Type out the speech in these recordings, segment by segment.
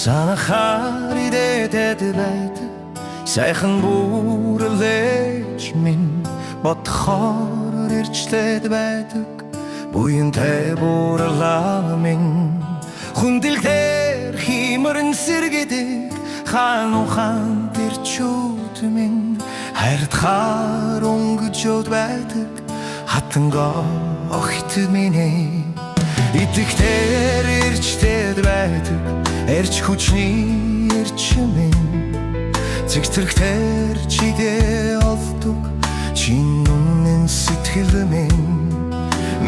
Санахаар идээд байдаг сайхан бүрлэж минь бодхоор ирчлээд байдаг буянтай бурлаа минь хүндэлгээр химэрэн сэргэдэг хаан ухаан тэрчүүд минь хайртахаар өнгөжөд байдаг хатангаа огт минь итгэхтэр ирчтэд байдаг эрч хүчний эрчмэн зэгтэрхтэр чидээ олдог чин үнэн сэтгэл минь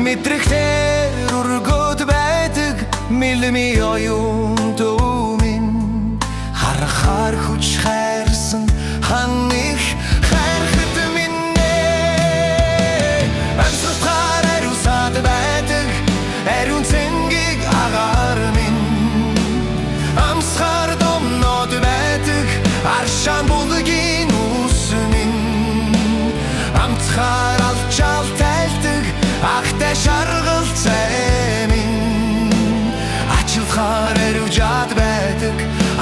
мэдрэгтэр өргөд байдаг милми оюун дуу минь харахаар хүч хайрсан хан их хайрхад минь амсгахаар ариусаад байдаг ариун цэнгийг агаар минь амсгаар домнод байдаг аршаан булгийн ус минь амтхаар алчаал тайлдаг ахтай шаргал цай минь ачилхаар ариужаад байдаг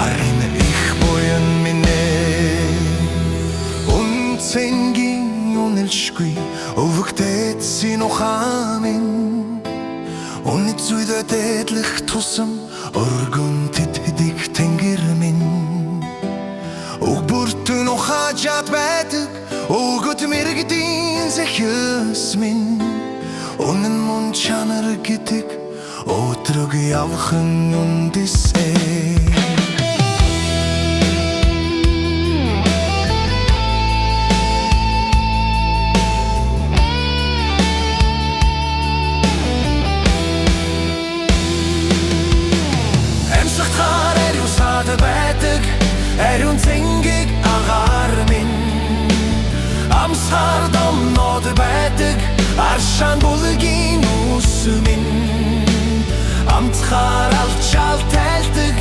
арын их буян минь үнцэнгийн үнэлшгүй өвөгтэй син ухаан минь үнэт зүйдэ дэдлэх тусам өргөн тэтгэдэг тэнгэр минь уг бүртэн ухаажаад байдаг өгөт мэрэгдийн зэхэс минь үнэн мөн чанар гэдэг өдрөг явхан үндэсээ байдаг ариун цэнгийг агаар минь амсаар домнод байдаг аршаан булгийн ус минь амтхаар алчаал тайлдаг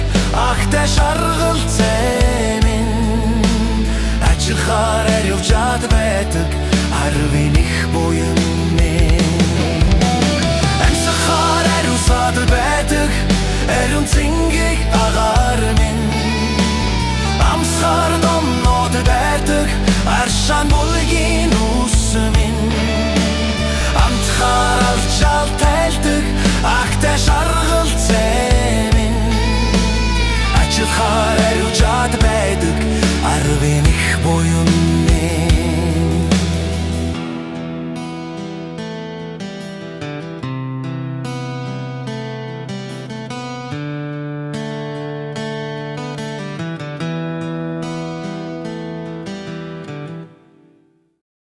ахтай шаргал цай минь ачилхаар ариужаад байдаг арвын их буян минь амсахаар ариусаад байдаг ариун цэнгийг агаар минь амсгаар домнод байдаг аршаан булгийн ус минь амтхаар алчаал тайлдаг ахтай шаргал цай минь ачилхаар ариуж